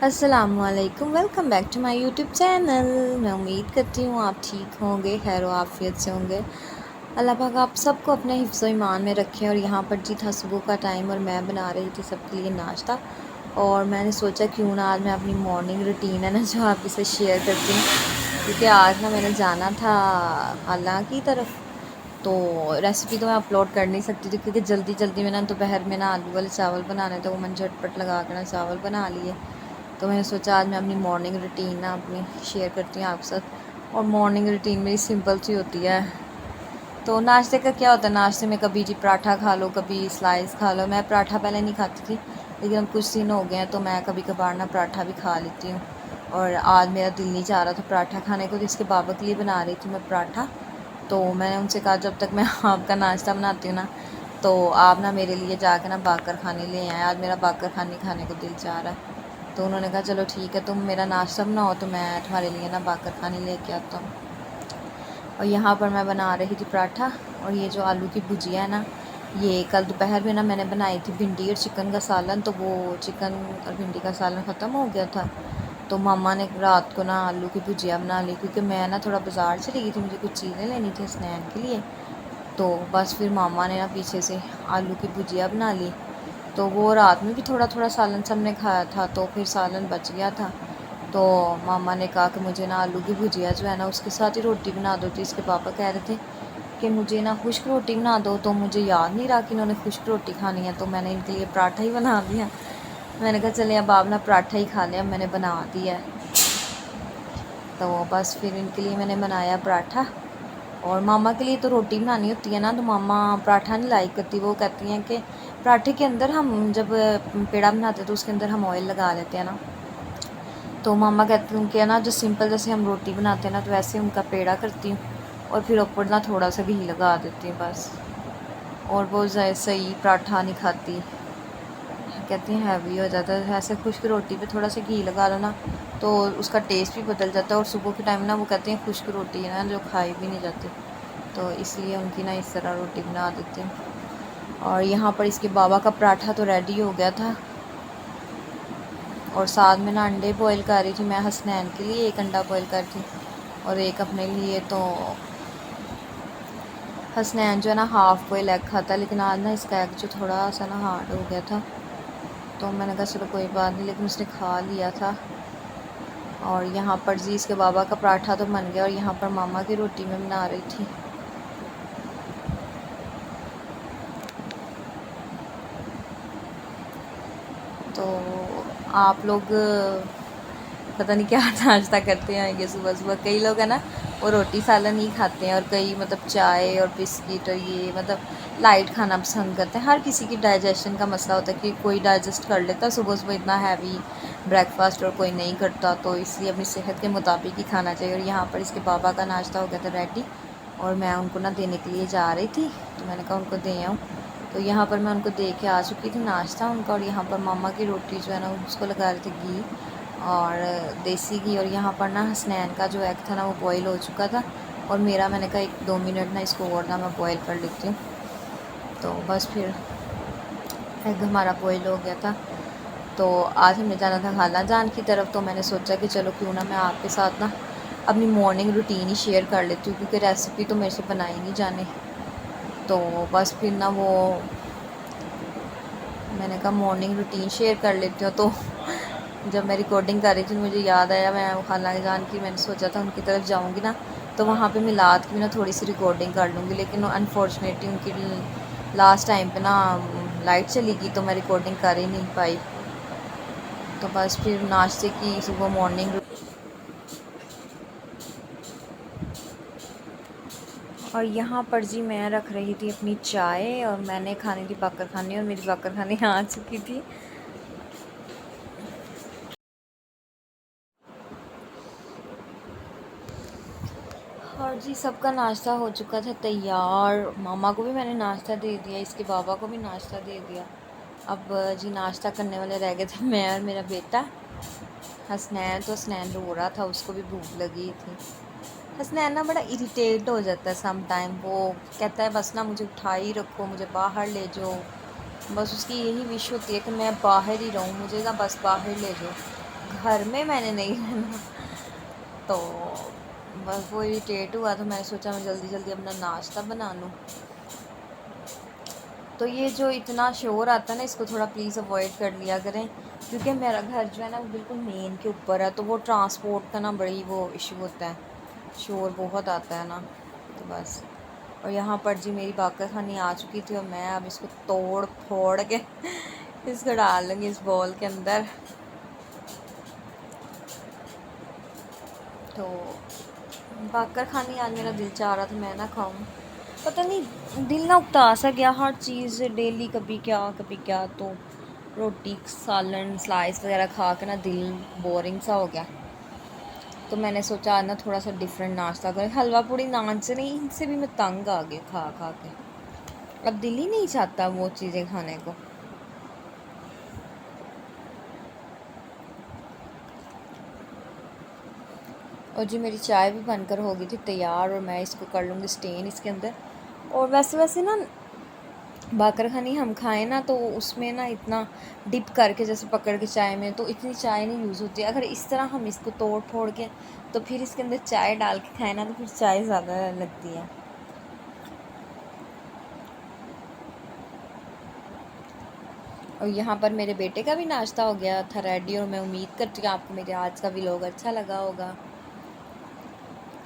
अस्सलाम वालेकुम, welcome back to my YouTube channel. मैं उम्मीद करती हूँ आप ठीक होंगे, खैर व आफ़ियत से होंगे। अल्लाह पाक आप सबको अपने हिफ्ज़ ईमान में रखें। और यहाँ पर जी था सुबह का टाइम और मैं बना रही थी सबके लिए नाश्ता। और मैंने सोचा क्यों ना आज मैं अपनी मॉर्निंग रूटीन है ना जो आपके साथ शेयर करती हूँ, क्योंकि आज ना मैंने जाना था अल्लाह की तरफ। तो रेसिपी तो मैं अपलोड कर नहीं सकती थी क्योंकि जल्दी जल्दी में ना दोपहर में ना आलू वाले चावल बनाने थे, वो मैंने झटपट लगा कर ना चावल बना लिए। तो मैंने सोचा आज मैं अपनी मॉर्निंग रूटीन ना अपनी शेयर करती हूँ आपके साथ। और मॉर्निंग रूटीन मेरी सिंपल सी होती है। तो नाश्ते का क्या होता है, नाश्ते में कभी जी पराठा खा लो, कभी स्लाइस खा लो। मैं पराठा पहले नहीं खाती थी, लेकिन अब कुछ दिन हो गए हैं तो मैं कभी कभार ना पराठा भी खा लेती हूँ। और आज मेरा दिल नहीं चाह रहा था पराठा खाने को, तो इसके बाबा के लिए बना रही थी मैं पराठा। तो मैंने उनसे कहा जब तक मैं आपका नाश्ता बनाती हूँ ना, तो आप ना मेरे लिए जाकर ना बाकर खाने ले आए। आज मेरा बाकर खाने को दिल चाह रहा है। तो उन्होंने कहा चलो ठीक है, तुम मेरा नाश्ता बनाओ तो मैं तुम्हारे लिए ना बाकर खाने लेके आता हूँ। और यहाँ पर मैं बना रही थी पराठा। और ये जो आलू की भुजिया है ना, ये कल दोपहर में ना मैंने बनाई थी भिंडी और चिकन का सालन। तो वो चिकन और भिंडी का सालन ख़त्म हो गया था, तो मामा ने रात को ना आलू की भुजिया बना ली। क्योंकि मैं ना थोड़ा बाज़ार चली गई थी, मुझे कुछ चीज़ें लेनी थी स्नैन के लिए। तो बस फिर मामा ने ना पीछे से आलू की भुजिया बना ली। तो वो रात में भी थोड़ा थोड़ा सालन सब ने खाया था, तो फिर सालन बच गया था। तो मामा ने कहा कि मुझे ना आलू की भुजिया जो है ना उसके साथ ही रोटी बना दो। तो इसके पापा कह रहे थे कि मुझे ना खुश्क रोटी बना दो, तो मुझे याद नहीं रहा कि इन्होंने खुश्क रोटी खानी है, तो मैंने इनके लिए पराठा ही बना दिया। मैंने कहा चलिए अब आप ना पराठा ही खा लें, अब मैंने बना दिया है। तो बस फिर इनके लिए मैंने बनाया पराठा। और मामा के लिए तो रोटी बनानी होती है ना, तो मामा पराठा नहीं लाइक करती। वो कहती हैं कि पराठे के अंदर हम जब पेड़ा बनाते हैं तो उसके अंदर हम ऑयल लगा देते हैं ना। तो मामा कहती हूँ कि ना जो सिंपल जैसे हम रोटी बनाते हैं ना, तो वैसे उनका पेड़ा करती हूँ और फिर ऊपर ना थोड़ा सा घी लगा देती हूँ बस। और वो सही पराठा नहीं खाती, कहती हैं हैवी हो जाता है। ऐसे खुश्क रोटी पे थोड़ा सा घी लगा लो ना, तो उसका टेस्ट भी बदल जाता है। और सुबह के टाइम ना वो कहती हैं खुश्क रोटी है ना जो खाई भी नहीं जाती, तो इसलिए उनकी ना इस तरह रोटी बना देती हूँ। और यहाँ पर इसके बाबा का पराठा तो रेडी हो गया था। और साथ में ना अंडे बॉईल कर रही थी मैं हसनैन के लिए, एक अंडा बॉईल कर थी और एक अपने लिए। तो हसनैन जो है ना हाफ़ बॉईल एग खाता है, लेकिन आज ना इसका एग जो थोड़ा सा ना हार्ड हो गया था, तो मैंने कहा चलो कोई बात नहीं, लेकिन उसने खा लिया था। और यहाँ पर जी इसके बाबा का पराठा तो बन गया, और यहाँ पर मामा की रोटी मैं बना रही थी। तो आप लोग पता नहीं क्या नाश्ता करते हैं ये सुबह सुबह। कई लोग हैं ना वो रोटी सालन ही खाते हैं, और कई मतलब चाय और बिस्किट और ये मतलब लाइट खाना पसंद करते हैं। हर किसी की डाइजेशन का मसला होता है कि कोई डाइजेस्ट कर लेता है सुबह सुबह इतना हैवी ब्रेकफास्ट, और कोई नहीं करता। तो इसलिए अपनी सेहत के मुताबिक ही खाना चाहिए। और यहाँ पर इसके बाबा का नाश्ता हो गया था रेडी, और मैं उनको ना देने के लिए जा रही थी, तो मैंने कहा उनको दे आऊँ। तो यहाँ पर मैं उनको दे के आ चुकी थी नाश्ता उनका। और यहाँ पर मामा की रोटी जो है ना उसको लगा रहे थे घी और देसी घी। और यहाँ पर ना हसनैन का जो एग था ना वो बॉईल हो चुका था, और मेरा मैंने कहा 1-2 मिनट ना इसको और ना मैं बॉईल कर लेती हूँ। तो बस फिर एग हमारा बॉईल हो गया था। तो आज हमें जाना था खाला जान की तरफ, तो मैंने सोचा कि चलो क्यों ना मैं आपके साथ ना अपनी मॉर्निंग रूटीन ही शेयर कर लेती हूँ, क्योंकि रेसिपी तो मेरे से बनाई नहीं जाने। तो बस फिर ना वो मैंने कहा मॉर्निंग रूटीन शेयर कर लेती हूँ। तो जब मैं रिकॉर्डिंग कर रही थी मुझे याद आया मैं खाला जान की, मैंने सोचा था उनकी तरफ जाऊँगी ना, तो वहाँ पे मिलाद की भी ना थोड़ी सी रिकॉर्डिंग कर लूँगी। लेकिन अनफॉर्चुनेटली उनकी लास्ट टाइम पे ना लाइट चली गई, तो मैं रिकॉर्डिंग कर ही नहीं पाई। तो बस फिर नाश्ते की सुबह मॉर्निंग। और यहाँ पर जी मैं रख रही थी अपनी चाय, और मैंने खानी थी बाकर खानी, और मेरी बाकर खानी आ चुकी थी। और जी सबका नाश्ता हो चुका था तैयार। मामा को भी मैंने नाश्ता दे दिया, इसके बाबा को भी नाश्ता दे दिया। अब जी नाश्ता करने वाले रह गए थे मैं और मेरा बेटा हसनैन। तो हसनैन रो रहा था, उसको भी भूख लगी थी। हसनैन ना बड़ा इरिटेट हो जाता है सम टाइम, वो कहता है बस ना मुझे उठा ही रखो, मुझे बाहर ले जाओ। बस उसकी यही विश होती है कि मैं बाहर ही रहूँ, मुझे ना बस बाहर ले जाओ। گھر میں میں نے نہیں رہنا، تو بس وہ اریٹیٹ ہوا تو میں نے سوچا میں جلدی جلدی اپنا ناشتہ بنا لوں. تو یہ جو اتنا شور آتا ہے نا، اس کو تھوڑا پلیز اوائڈ کر لیا کریں، کیونکہ میرا گھر جو ہے نا وہ بالکل مین کے اوپر ہے، تو وہ ٹرانسپورٹ کا نا بڑی وہ ایشو ہوتا ہے، شور بہت آتا ہے نا. تو بس. اور یہاں پر جی میری باقر خانی آ چکی تھی، اور میں اب اس کو توڑ پھوڑ کے اس کو ڈال لوں گی اس بول کے اندر. تو باقر خانی آج میرا دل چاہ رہا تھا میں نہ کھاؤں، پتہ نہیں دل نہ اکتا سا گیا، ہر چیز ڈیلی کبھی کیا، تو روٹی سالن سلائس وغیرہ کھا کے نا دل بورنگ سا ہو گیا. تو میں نے سوچا آج نا تھوڑا سا ڈفرینٹ ناشتہ کریں، حلوہ پوڑی نان سے نہیں، ان سے بھی میں تنگ آ گئی کھا کھا کے، اب دل ہی نہیں چاہتا وہ چیزیں کھانے کو. اور جی میری چائے بھی بن کر ہو گئی تھی تیار، اور میں اس کو کر لوں گی اسٹین اس کے اندر. اور ویسے نا باقر خانی ہم کھائیں نا تو اس میں نا اتنا ڈپ کر کے جیسے پکڑ کے چائے میں تو اتنی چائے نہیں یوز ہوتی. اگر اس طرح ہم اس کو توڑ پھوڑ کے تو پھر اس کے اندر چائے ڈال کے کھائیں نا تو پھر چائے زیادہ لگتی ہے. اور یہاں پر میرے بیٹے کا بھی ناشتہ ہو گیا تھا ریڈی، اور میں امید کرتی ہوں آپ کو میرے آج کا ولاگ اچھا لگا ہوگا.